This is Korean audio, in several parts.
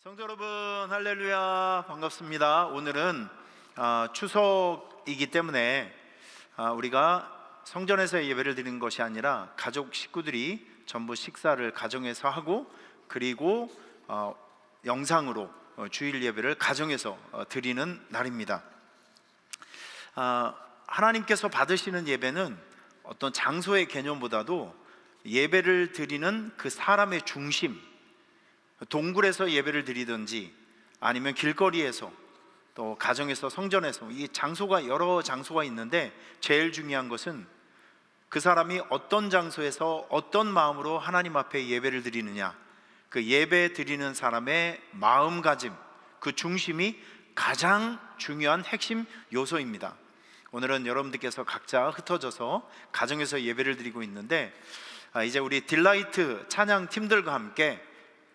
성도 여러분, 할렐루야, 반갑습니다. 오늘은 추석이기 때문에 우리가 성전에서 예배를 드리는 것이 아니라 가족 식구들이 전부 식사를 가정에서 하고, 그리고 영상으로 주일 예배를 가정에서 드리는 날입니다. 하나님께서 받으시는 예배는 어떤 장소의 개념보다도 예배를 드리는 그 사람의 중심, 동굴에서 예배를 드리든지 아니면 길거리에서, 또 가정에서, 성전에서, 이 장소가 여러 장소가 있는데 제일 중요한 것은 그 사람이 어떤 장소에서 어떤 마음으로 하나님 앞에 예배를 드리느냐, 그 예배 드리는 사람의 마음가짐, 그 중심이 가장 중요한 핵심 요소입니다. 오늘은 여러분들께서 각자 흩어져서 가정에서 예배를 드리고 있는데, 이제 우리 딜라이트 찬양 팀들과 함께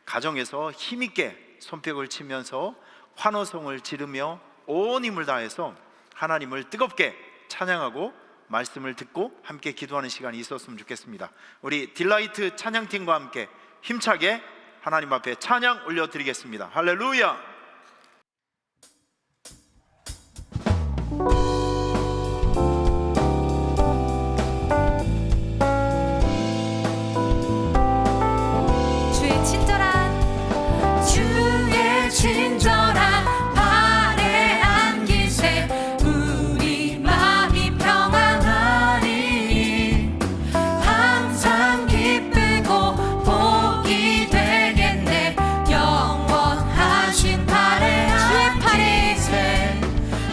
가정에서 힘있게 손뼉을 치면서 환호성을 지르며 온 힘을 다해서 하나님을 뜨겁게 찬양하고 말씀을 듣고 함께 기도하는 시간이 있었으면 좋겠습니다. 우리 딜라이트 찬양팀과 함께 힘차게 하나님 앞에 찬양 올려드리겠습니다. 할렐루야! 친절한 발에 안기세 우리 마음이 평안하니 항상 기쁘고 복이 되겠네. 영원하신 발에 안기세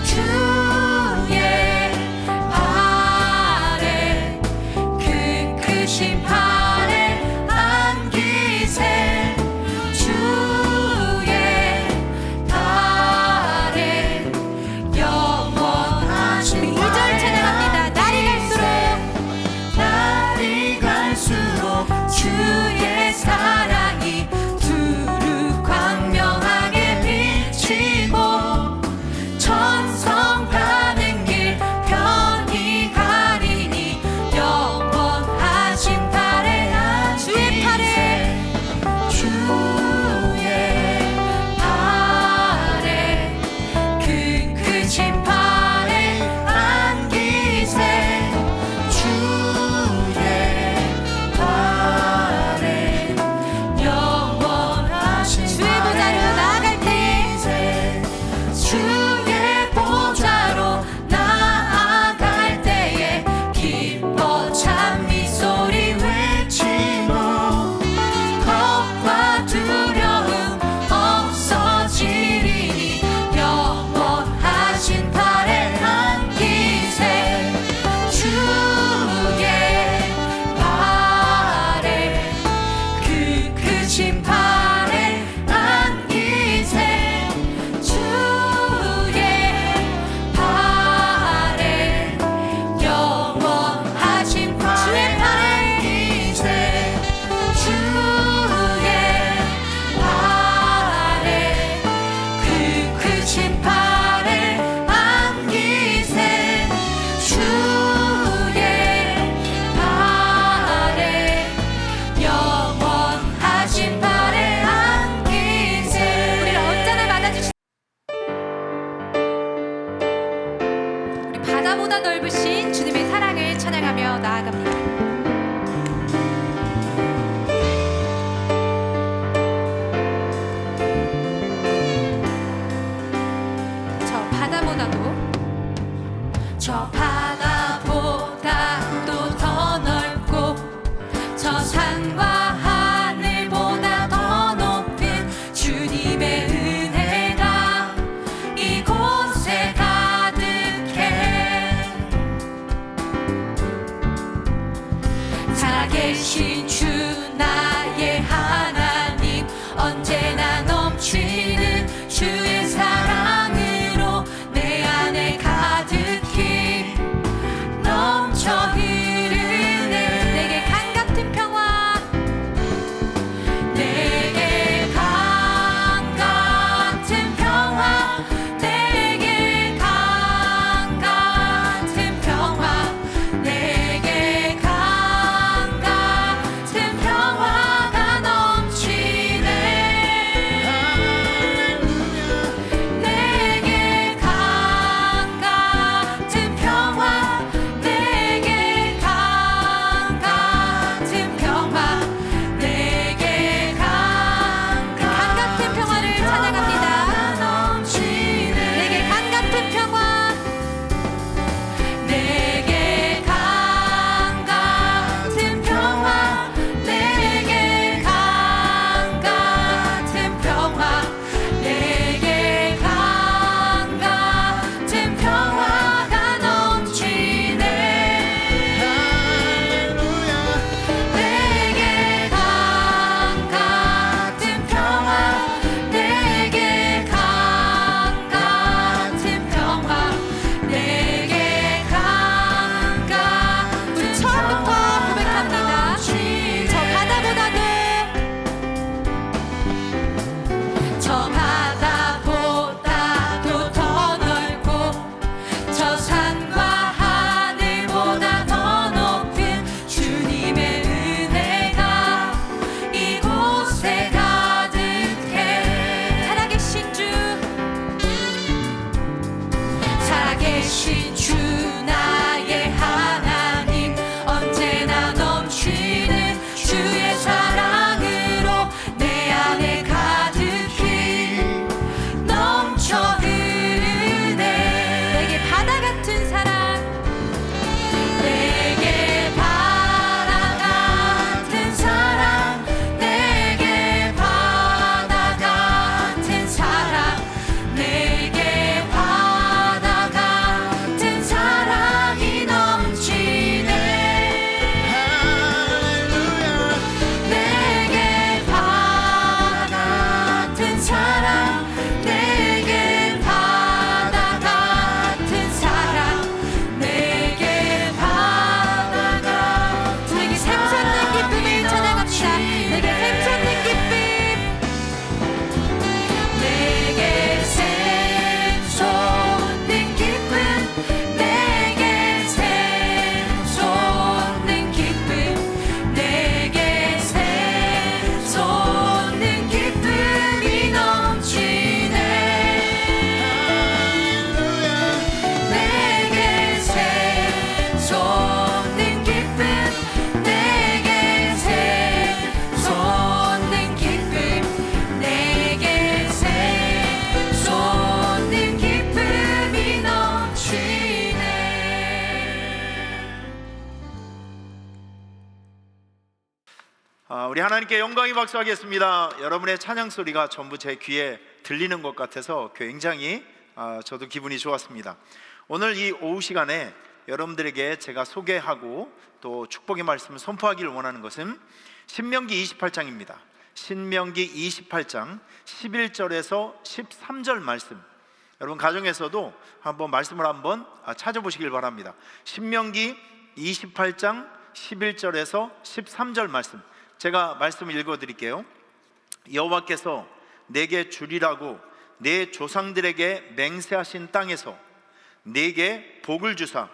주의 발에 그 크신 발에 안기세 주의 사랑이 두루 광명하게 비치고 천성 가는 길 편히 가리니 영원하신 발에 안기세 주의 발에 그 크신 발에 안기세 주의 바다보다 넓으신 주님의 사랑을 찬양하며 나아갑니다. 저 바다보다도 더 넓고 저 산과 하늘보다 더 높은 주님의 은혜가 이곳에 가득해. 살아계신 주 나의 하나님, 언제나 넘치는 주의 사랑으로 내 안에 가득히 넘쳐 흐르네. 내게 강 같은 평화, 내게 강 같은 평화, 내게 강 같은 평화, 내게 강 같은 평화가 넘치네. 우리 하나님께 영광이 박수하겠습니다. 여러분의 찬양 소리가 전부 제 귀에 들리는 것 같아서 굉장히 저도 기분이 좋았습니다. 오늘 이 오후 시간에 여러분들에게 제가 소개하고 또 축복의 말씀을 선포하기를 원하는 것은 신명기 28장입니다. 신명기 28장 11절에서 13절 말씀, 여러분 가정에서도 한번 말씀을 한번 찾아보시길 바랍니다. 신명기 28장 11절에서 13절 말씀, 제가 말씀을 읽어드릴게요. 여호와께서 내게 주리라고 내 조상들에게 맹세하신 땅에서 내게 복을 주사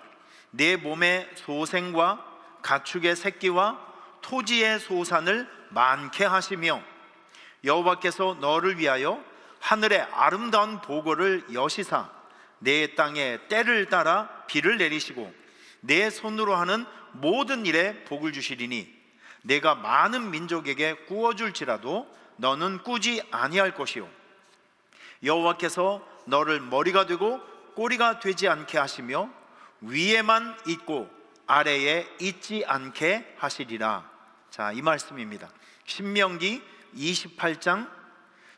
내 몸의 소생과 가축의 새끼와 토지의 소산을 많게 하시며 여호와께서 너를 위하여 하늘의 아름다운 보고를 여시사 내 땅에 때를 따라 비를 내리시고 내 손으로 하는 모든 일에 복을 주시리니 내가 많은 민족에게 꾸어줄지라도 너는 꾸지 아니할 것이요 여호와께서 너를 머리가 되고 꼬리가 되지 않게 하시며 위에만 있고 아래에 있지 않게 하시리라. 자, 이 말씀입니다. 신명기 28장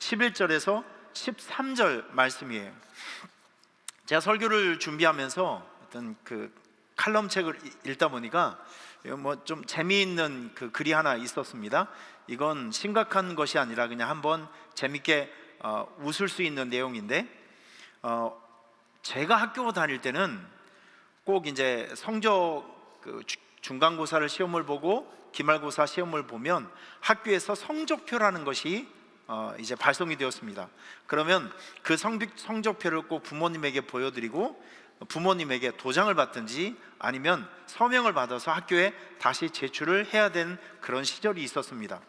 11절에서 13절 말씀이에요. 제가 설교를 준비하면서 어떤 그 칼럼 책을 읽다 보니까 뭐 좀 재미있는 그 글이 하나 있었습니다. 이건 심각한 것이 아니라 그냥 한번 재밌게 웃을 수 있는 내용인데, 제가 학교 다닐 때는 꼭 이제 성적 중간고사를 시험을 보고 기말고사 시험을 보면 학교에서 성적표라는 것이 이제 발송이 되었습니다. 그러면 그 성적표를 꼭 부모님에게 보여드리고 부모님에게 도장을 받든지 아니면 서명을 받아서 학교에 다시 제출을 해야 되는 그런 시절이 있었습니다.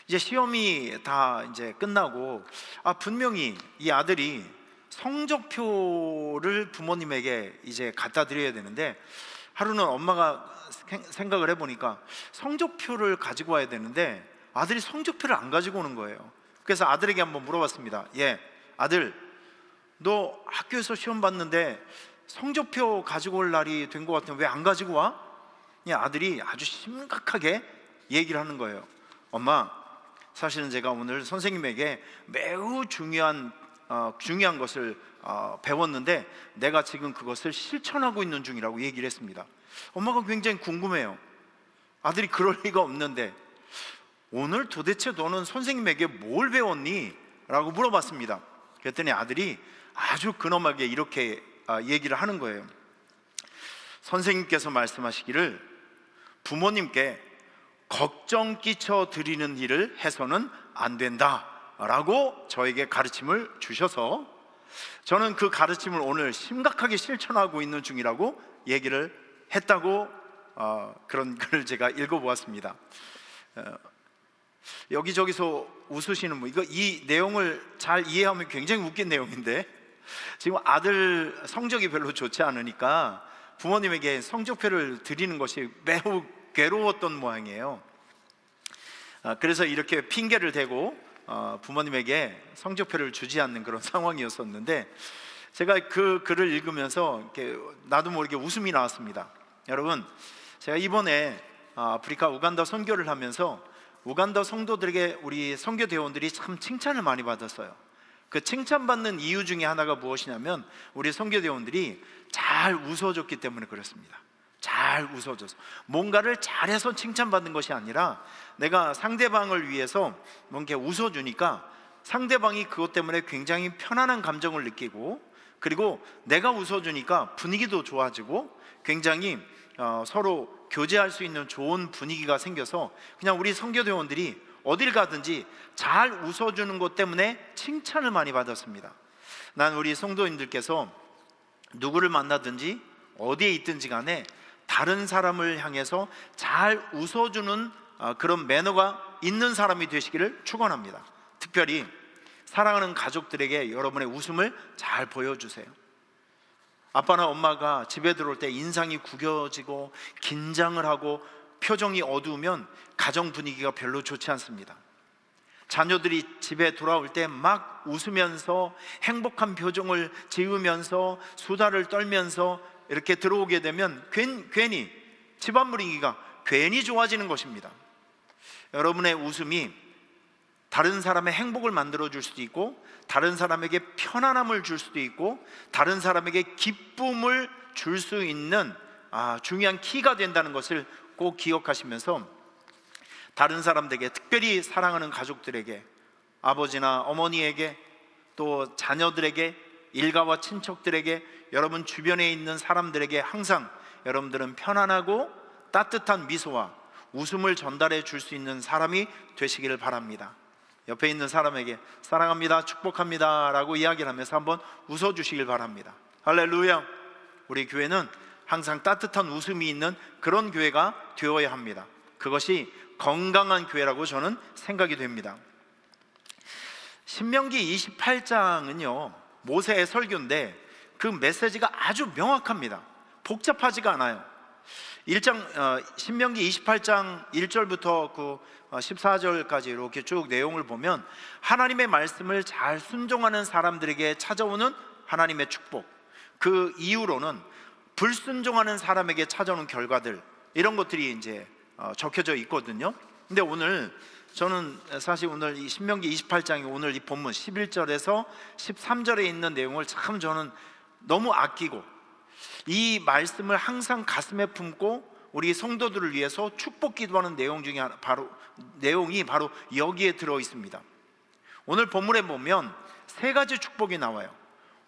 이제 시험이 다 이제 끝나고 분명히 이 아들이 성적표를 부모님에게 이제 갖다 드려야 되는데, 하루는 엄마가 생각을 해보니까 성적표를 가지고 와야 되는데 아들이 성적표를 안 가지고 오는 거예요. 그래서 아들에게 한번 물어봤습니다. 아들, 너 학교에서 시험 봤는데 성적표 가지고 올 날이 된 것 같으면 왜 안 가지고 와? 아들이 아주 심각하게 얘기를 하는 거예요. 엄마, 사실은 제가 오늘 선생님에게 매우 중요한 것을 배웠는데 내가 지금 그것을 실천하고 있는 중이라고 얘기를 했습니다. 엄마가 굉장히 궁금해요. 아들이 그럴 리가 없는데 오늘 도대체 너는 선생님에게 뭘 배웠니? 라고 물어봤습니다. 그랬더니 아들이 아주 근엄하게 이렇게 얘기를 하는 거예요. 선생님께서 말씀하시기를 부모님께 걱정 끼쳐 드리는 일을 해서는 안 된다 라고 저에게 가르침을 주셔서 저는 그 가르침을 오늘 심각하게 실천하고 있는 중이라고 얘기를 했다고 그런 글을 제가 읽어보았습니다. 여기저기서 웃으시는 분, 이 내용을 잘 이해하면 굉장히 웃긴 내용인데, 지금 아들 성적이 별로 좋지 않으니까 부모님에게 성적표를 드리는 것이 매우 괴로웠던 모양이에요. 그래서 이렇게 핑계를 대고 부모님에게 성적표를 주지 않는 그런 상황이었었는데, 제가 그 글을 읽으면서 이렇게 나도 모르게 웃음이 나왔습니다. 여러분, 제가 이번에 아프리카 우간다 선교를 하면서 우간다 성도들에게 우리 선교 대원들이 참 칭찬을 많이 받았어요. 그 칭찬받는 이유 중에 하나가 무엇이냐면 우리 선교 대원들이 잘 웃어줬기 때문에 그렇습니다. 잘 웃어줘서 뭔가를 잘해서 칭찬받는 것이 아니라 내가 상대방을 위해서 뭔가 웃어주니까 상대방이 그것 때문에 굉장히 편안한 감정을 느끼고, 그리고 내가 웃어주니까 분위기도 좋아지고 굉장히 서로 교제할 수 있는 좋은 분위기가 생겨서 그냥 우리 선교대원들이 어딜 가든지 잘 웃어주는 것 때문에 칭찬을 많이 받았습니다. 난 우리 성도님들께서 누구를 만나든지 어디에 있든지 간에 다른 사람을 향해서 잘 웃어주는 그런 매너가 있는 사람이 되시기를 축원합니다. 특별히 사랑하는 가족들에게 여러분의 웃음을 잘 보여주세요. 아빠나 엄마가 집에 들어올 때 인상이 구겨지고 긴장을 하고 표정이 어두우면 가정 분위기가 별로 좋지 않습니다. 자녀들이 집에 돌아올 때 막 웃으면서 행복한 표정을 지으면서 수다를 떨면서 이렇게 들어오게 되면 괜히 집안 분위기가 괜히 좋아지는 것입니다. 여러분의 웃음이 다른 사람의 행복을 만들어 줄 수도 있고, 다른 사람에게 편안함을 줄 수도 있고, 다른 사람에게 기쁨을 줄 수 있는 중요한 키가 된다는 것을 꼭 기억하시면서, 다른 사람들에게, 특별히 사랑하는 가족들에게, 아버지나 어머니에게, 또 자녀들에게, 일가와 친척들에게, 여러분 주변에 있는 사람들에게 항상 여러분들은 편안하고 따뜻한 미소와 웃음을 전달해 줄 수 있는 사람이 되시기를 바랍니다. 옆에 있는 사람에게 사랑합니다, 축복합니다 라고 이야기를 하면서 한번 웃어주시길 바랍니다. 할렐루야. 우리 교회는 항상 따뜻한 웃음이 있는 그런 교회가 되어야 합니다. 그것이 건강한 교회라고 저는 생각이 됩니다. 신명기 28장은요 모세의 설교인데 그 메시지가 아주 명확합니다. 복잡하지가 않아요. 신명기 28장 1절부터 14절까지 이렇게 쭉 내용을 보면 하나님의 말씀을 잘 순종하는 사람들에게 찾아오는 하나님의 축복, 그 이후로는 불순종하는 사람에게 찾아오는 결과들, 이런 것들이 이제 적혀져 있거든요. 근데 오늘 저는 사실 오늘 이 신명기 28장이 오늘 이 본문 11절에서 13절에 있는 내용을 참 저는 너무 아끼고, 이 말씀을 항상 가슴에 품고 우리 성도들을 위해서 축복 기도하는 내용 중에 내용이 바로 여기에 들어 있습니다. 오늘 본문에 보면 세 가지 축복이 나와요.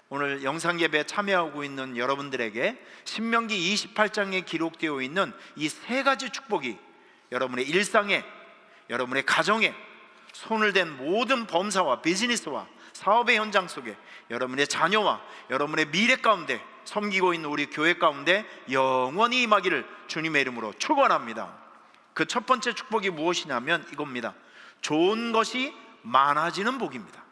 오늘 영상 예배에 참여하고 있는 여러분들에게 신명기 28장에 기록되어 있는 이 세 가지 축복이 여러분의 일상에, 여러분의 가정에, 손을 댄 모든 범사와 비즈니스와 사업의 현장 속에, 여러분의 자녀와 여러분의 미래 가운데, 섬기고 있는 우리 교회 가운데 영원히 임하기를 주님의 이름으로 축원합니다. 그 첫 번째 축복이 무엇이냐면 이겁니다. 좋은 것이 많아지는 복입니다.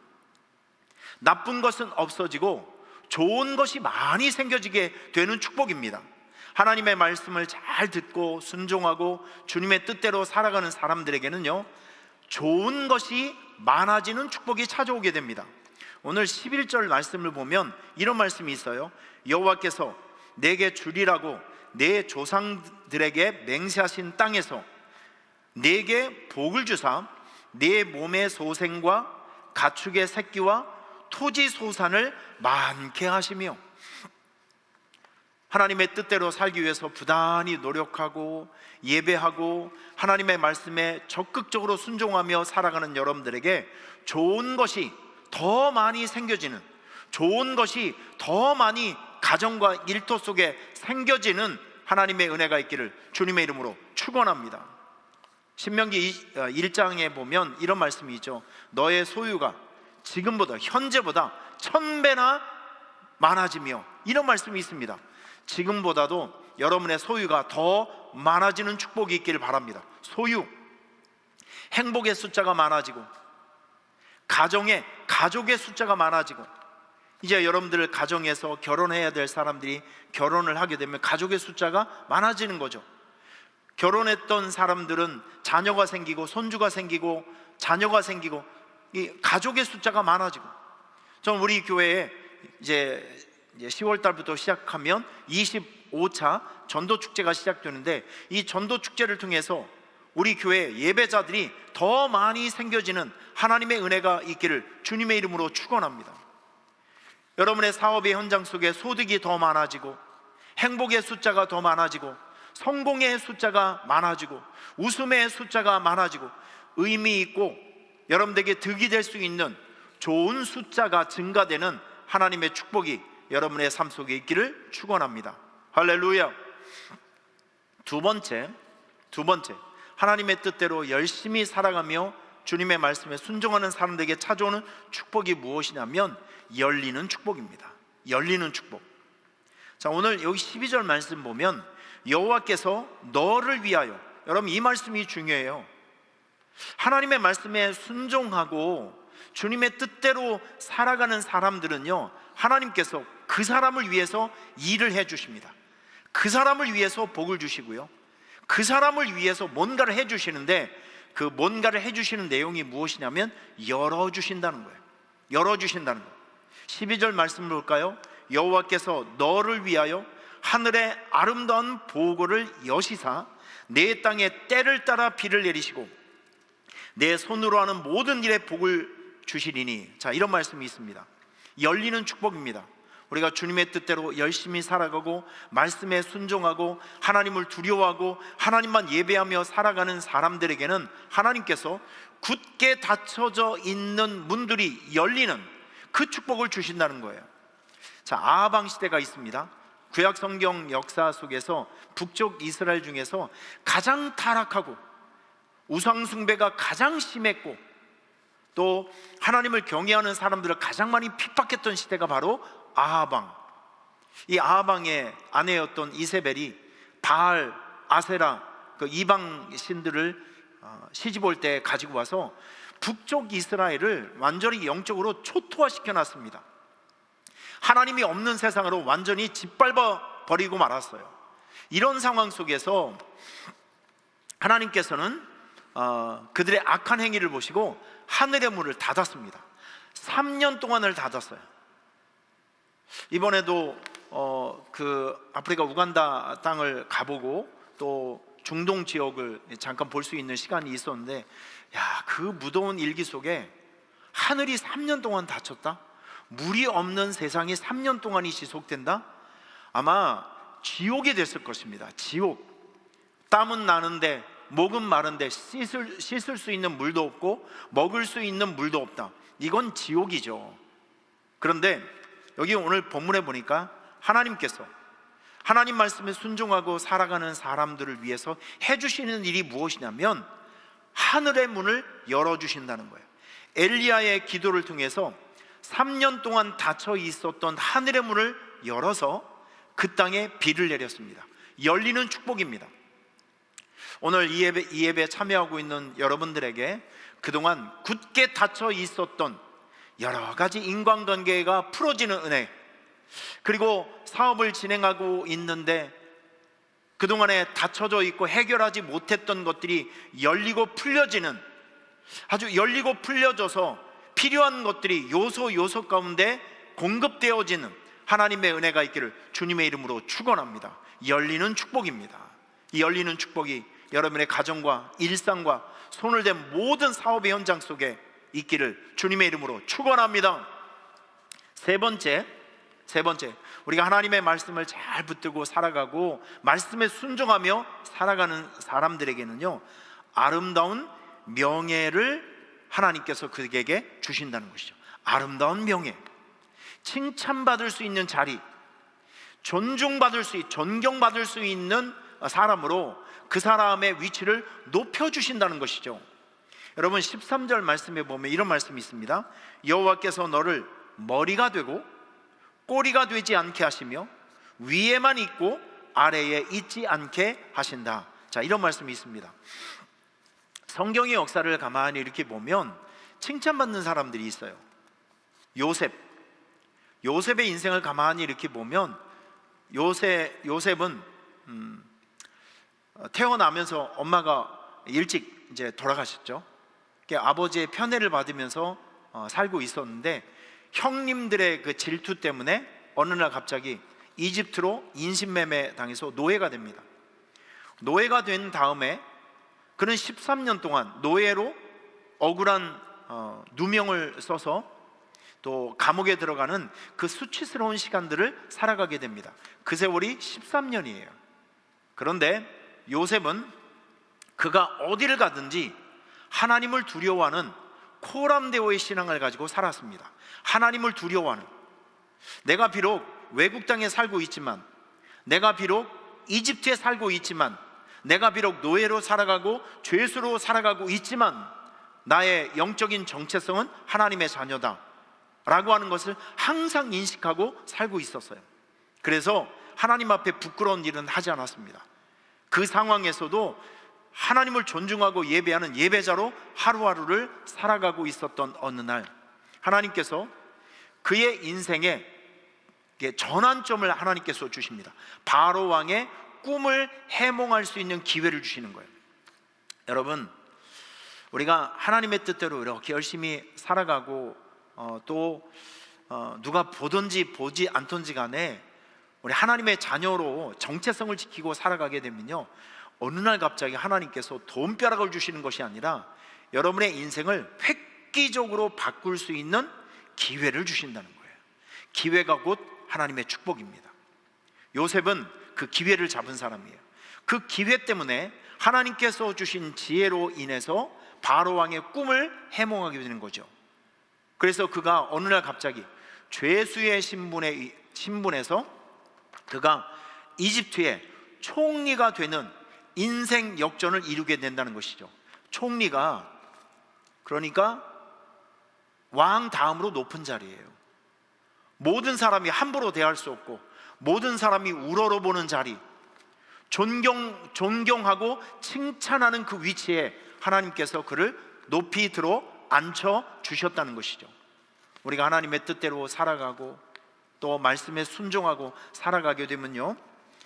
나쁜 것은 없어지고 좋은 것이 많이 생겨지게 되는 축복입니다. 하나님의 말씀을 잘 듣고 순종하고 주님의 뜻대로 살아가는 사람들에게는요 좋은 것이 많아지는 축복이 찾아오게 됩니다. 오늘 11절 말씀을 보면 이런 말씀이 있어요. 여호와께서 내게 주리라고 내 조상들에게 맹세하신 땅에서 내게 복을 주사 내 몸의 소생과 가축의 새끼와 토지 소산을 많게 하시며, 하나님의 뜻대로 살기 위해서 부단히 노력하고 예배하고 하나님의 말씀에 적극적으로 순종하며 살아가는 여러분들에게 좋은 것이 더 많이 생겨지는, 좋은 것이 더 많이 가정과 일터 속에 생겨지는 하나님의 은혜가 있기를 주님의 이름으로 축원합니다. 신명기 1장에 보면 이런 말씀이 있죠. 너의 소유가 지금보다, 현재보다 1000배나 많아지며, 이런 말씀이 있습니다. 지금보다도 여러분의 소유가 더 많아지는 축복이 있기를 바랍니다. 소유, 행복의 숫자가 많아지고, 가족의 숫자가 많아지고, 이제 여러분들 가정에서 결혼해야 될 사람들이 결혼을 하게 되면 가족의 숫자가 많아지는 거죠. 결혼했던 사람들은 자녀가 생기고 손주가 생기고 자녀가 생기고, 이 가족의 숫자가 많아지고, 저는 우리 교회에 이제 10월 달부터 시작하면 25차 전도축제가 시작되는데, 이 전도축제를 통해서 우리 교회 예배자들이 더 많이 생겨지는 하나님의 은혜가 있기를 주님의 이름으로 축원합니다. 여러분의 사업의 현장 속에 소득이 더 많아지고, 행복의 숫자가 더 많아지고, 성공의 숫자가 많아지고, 웃음의 숫자가 많아지고, 의미 있고 여러분들에게 득이 될 수 있는 좋은 숫자가 증가되는 하나님의 축복이 여러분의 삶 속에 있기를 축원합니다. 할렐루야. 두 번째, 하나님의 뜻대로 열심히 살아가며 주님의 말씀에 순종하는 사람들에게 찾아오는 축복이 무엇이냐면 열리는 축복입니다. 열리는 축복. 자, 오늘 여기 12절 말씀 보면 여호와께서 너를 위하여, 여러분 이 말씀이 중요해요. 하나님의 말씀에 순종하고 주님의 뜻대로 살아가는 사람들은요 하나님께서 그 사람을 위해서 일을 해 주십니다. 그 사람을 위해서 복을 주시고요, 그 사람을 위해서 뭔가를 해 주시는데, 그 뭔가를 해 주시는 내용이 무엇이냐면 열어주신다는 거예요. 열어주신다는 거예요. 12절 말씀 볼까요? 여호와께서 너를 위하여 하늘의 아름다운 보고를 여시사 내 땅에 때를 따라 비를 내리시고 내 손으로 하는 모든 일에 복을 주시리니. 자, 이런 말씀이 있습니다. 열리는 축복입니다. 우리가 주님의 뜻대로 열심히 살아가고 말씀에 순종하고 하나님을 두려워하고 하나님만 예배하며 살아가는 사람들에게는 하나님께서 굳게 닫혀져 있는 문들이 열리는 그 축복을 주신다는 거예요. 자, 아하방 시대가 있습니다. 구약 성경 역사 속에서 북쪽 이스라엘 중에서 가장 타락하고 우상 숭배가 가장 심했고 또 하나님을 경외하는 사람들을 가장 많이 핍박했던 시대가 바로 아하방. 이 아하방의 아내였던 이세벨이 바알, 아세라 그 이방 신들을 시집 올 때 가지고 와서 북쪽 이스라엘을 완전히 영적으로 초토화시켜 놨습니다. 하나님이 없는 세상으로 완전히 짓밟아 버리고 말았어요. 이런 상황 속에서 하나님께서는 그들의 악한 행위를 보시고 하늘의 문을 닫았습니다. 3년 동안을 닫았어요. 이번에도 그 아프리카 우간다 땅을 가보고 또 중동 지역을 잠깐 볼 수 있는 시간이 있었는데, 야, 그 무더운 일기 속에 하늘이 3년 동안 닫혔다? 물이 없는 세상이 3년 동안이 지속된다? 아마 지옥이 됐을 것입니다. 지옥. 땀은 나는데 목은 마른데 씻을 수 있는 물도 없고 먹을 수 있는 물도 없다. 이건 지옥이죠. 그런데 여기 오늘 본문에 보니까 하나님께서 하나님 말씀에 순종하고 살아가는 사람들을 위해서 해주시는 일이 무엇이냐면 하늘의 문을 열어주신다는 거예요. 엘리야의 기도를 통해서 3년 동안 닫혀 있었던 하늘의 문을 열어서 그 땅에 비를 내렸습니다. 열리는 축복입니다. 오늘 이 예배에 참여하고 있는 여러분들에게 그동안 굳게 닫혀 있었던 여러 가지 인간관계가 풀어지는 은혜, 그리고 사업을 진행하고 있는데 그동안에 닫혀져 있고 해결하지 못했던 것들이 열리고 풀려지는, 아주 열리고 풀려져서 필요한 것들이 요소 가운데 공급되어지는 하나님의 은혜가 있기를 주님의 이름으로 축원합니다. 열리는 축복입니다. 이 열리는 축복이 여러분의 가정과 일상과 손을 댄 모든 사업의 현장 속에 있기를 주님의 이름으로 축원합니다. 세 번째, 우리가 하나님의 말씀을 잘 붙들고 살아가고 말씀에 순종하며 살아가는 사람들에게는요, 아름다운 명예를 하나님께서 그에게 주신다는 것이죠. 아름다운 명예, 칭찬받을 수 있는 자리, 존경받을 수 있는 사람으로 그 사람의 위치를 높여주신다는 것이죠. 여러분 13절 말씀에 보면 이런 말씀이 있습니다. 여호와께서 너를 머리가 되고 꼬리가 되지 않게 하시며 위에만 있고 아래에 있지 않게 하신다. 자, 이런 말씀이 있습니다. 성경의 역사를 가만히 이렇게 보면 칭찬받는 사람들이 있어요. 요셉의 인생을 가만히 이렇게 보면 요셉은 태어나면서 엄마가 일찍 이제 돌아가셨죠. 아버지의 편애를 받으면서 살고 있었는데 형님들의 그 질투 때문에 어느 날 갑자기 이집트로 인신매매 당해서 노예가 됩니다. 노예가 된 다음에 그는 13년 동안 노예로 억울한 누명을 써서 또 감옥에 들어가는 그 수치스러운 시간들을 살아가게 됩니다. 그 세월이 13년이에요. 그런데 요셉은 그가 어디를 가든지 하나님을 두려워하는 코람데오의 신앙을 가지고 살았습니다. 하나님을 두려워하는, 내가 비록 외국 땅에 살고 있지만, 내가 비록 이집트에 살고 있지만, 내가 비록 노예로 살아가고 죄수로 살아가고 있지만 나의 영적인 정체성은 하나님의 자녀다 라고 하는 것을 항상 인식하고 살고 있었어요. 그래서 하나님 앞에 부끄러운 일은 하지 않았습니다. 그 상황에서도 하나님을 존중하고 예배하는 예배자로 하루하루를 살아가고 있었던 어느 날 하나님께서 그의 인생에 전환점을 하나님께서 주십니다. 바로 왕의 꿈을 해몽할 수 있는 기회를 주시는 거예요. 여러분, 우리가 하나님의 뜻대로 이렇게 열심히 살아가고 누가 보든지 보지 않던지 간에 우리 하나님의 자녀로 정체성을 지키고 살아가게 되면요, 어느 날 갑자기 하나님께서 돈벼락을 주시는 것이 아니라 여러분의 인생을 획기적으로 바꿀 수 있는 기회를 주신다는 거예요. 기회가 곧 하나님의 축복입니다. 요셉은 그 기회를 잡은 사람이에요. 그 기회 때문에 하나님께서 주신 지혜로 인해서 바로 왕의 꿈을 해몽하게 되는 거죠. 그래서 그가 어느 날 갑자기 죄수의 신분에서 그가 이집트의 총리가 되는 인생 역전을 이루게 된다는 것이죠. 총리가 그러니까 왕 다음으로 높은 자리예요. 모든 사람이 함부로 대할 수 없고 모든 사람이 우러러보는 자리, 존경하고 칭찬하는 그 위치에 하나님께서 그를 높이 들어 앉혀 주셨다는 것이죠. 우리가 하나님의 뜻대로 살아가고 또 말씀에 순종하고 살아가게 되면요,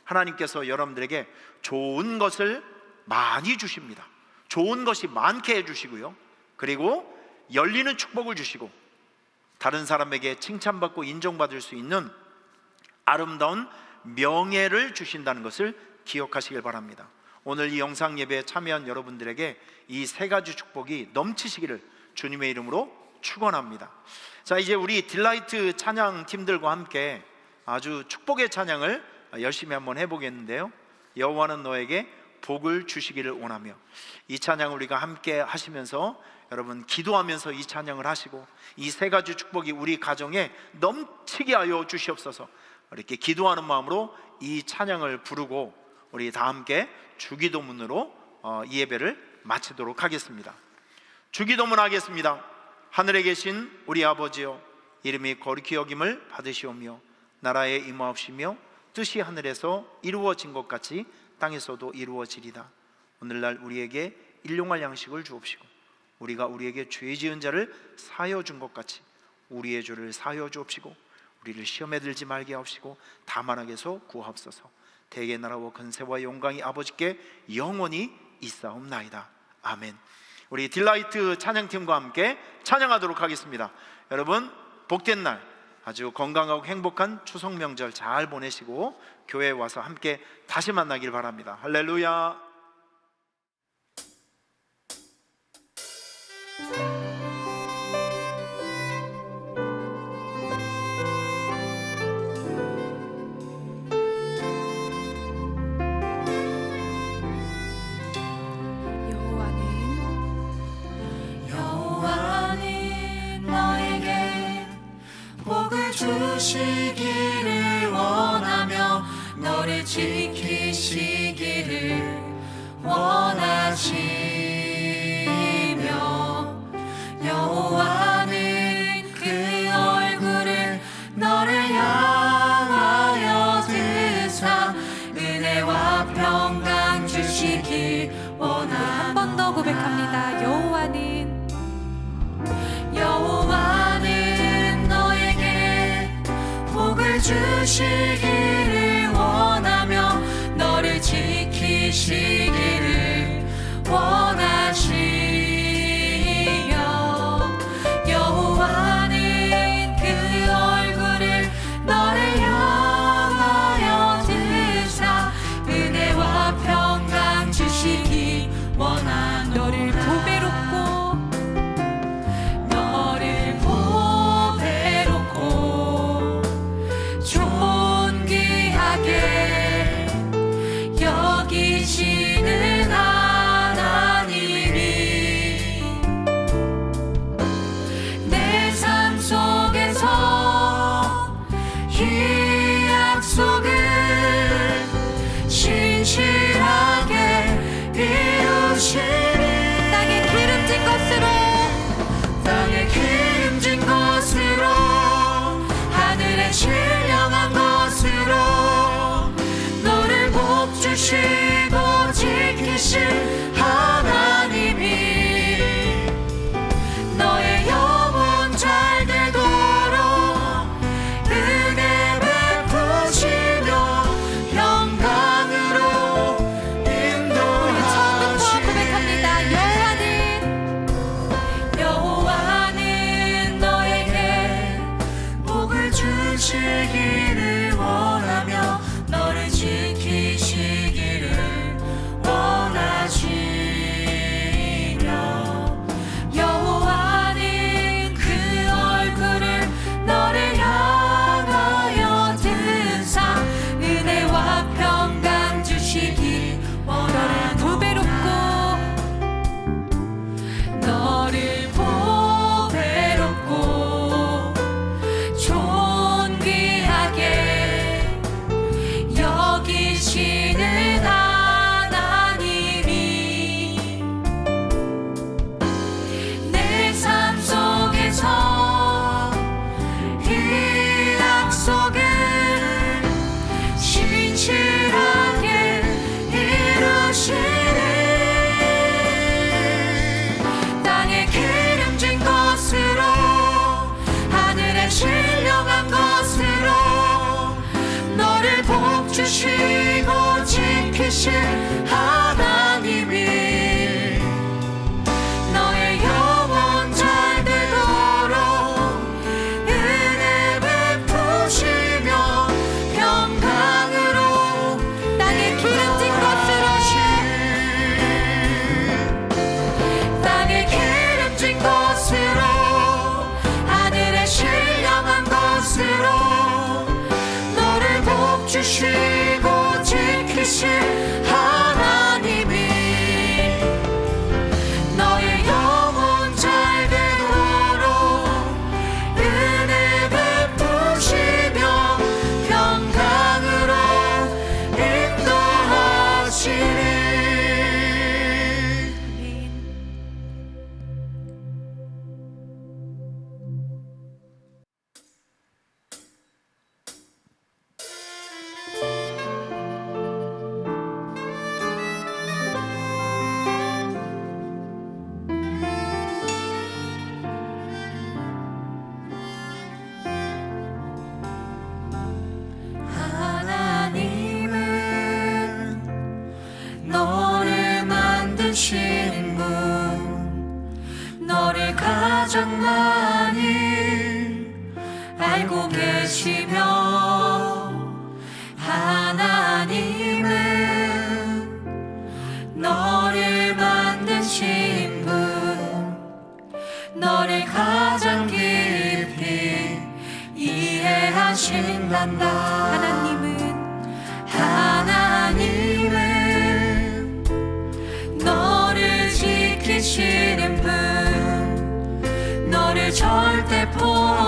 하나님께서 여러분들에게 좋은 것을 많이 주십니다. 좋은 것이 많게 해주시고요, 그리고 열리는 축복을 주시고 다른 사람에게 칭찬받고 인정받을 수 있는 아름다운 명예를 주신다는 것을 기억하시길 바랍니다. 오늘 이 영상 예배에 참여한 여러분들에게 이 세 가지 축복이 넘치시기를 주님의 이름으로 축원합니다. 자, 이제 우리 딜라이트 찬양 팀들과 함께 아주 축복의 찬양을 열심히 한번 해보겠는데요, 여호와는 너에게 복을 주시기를 원하며, 이 찬양을 우리가 함께 하시면서 여러분 기도하면서 이 찬양을 하시고 이 세 가지 축복이 우리 가정에 넘치게 하여 주시옵소서. 이렇게 기도하는 마음으로 이 찬양을 부르고 우리 다 함께 주기도문으로 이 예배를 마치도록 하겠습니다. 주기도문 하겠습니다. 하늘에 계신 우리 아버지여, 이름이 거룩히 여김을 받으시오며 나라에 임하옵시며 뜻이 하늘에서 이루어진 것 같이 땅에서도 이루어지리다. 오늘날 우리에게 일용할 양식을 주옵시고 우리가 우리에게 죄 지은 자를 사하여 준 것 같이 우리의 죄를 사하여 주옵시고 우리를 시험에 들지 말게 하옵시고 다만 악에서 구하옵소서. 대개 나라와 권세와 영광이 아버지께 영원히 있사옵나이다. 아멘. 우리 딜라이트 찬양팀과 함께 찬양하도록 하겠습니다. 여러분 복된 날, 아주 건강하고 행복한 추석 명절 잘 보내시고 교회에 와서 함께 다시 만나길 바랍니다. 할렐루야. 여호와는 너에게 복을 주시기를 원하며 너를 지키시기를 원하시며, 여호와는 그 얼굴을 너를 향하여 드사 은혜와 평강 주시기 원하노라. 한 번 더 고백합니다. 여호와는 너에게 복을 주시기를 원하며 너를 지키시기를 원하시며, 여호와는 그 얼굴을 너를 향하여 드사 은혜와 평강 주시기 원하노라. 너를 보배롭고 좋은 하늘의 신령한 것으로 너를 복주시고 지키실 하나님이 너의 영혼 잘 되도록 은혜 베푸시며 평강으로 땅에 기름진 것으로 땅에 기름진 것으로 하늘의 신령한 것으로 너를 복주시고 지키실 하나님이 너의 영혼 잘 되도록 은혜 베푸시며 평강으로 인도하시리. 하나님은 너를 만드신 분, 너를 가장 많이 알고 계시며 하나님은 너를 만드신 분, 너를 가장 깊이 이해하신단다. 하나님은 너를 지키시는 분, 너를 절대 포기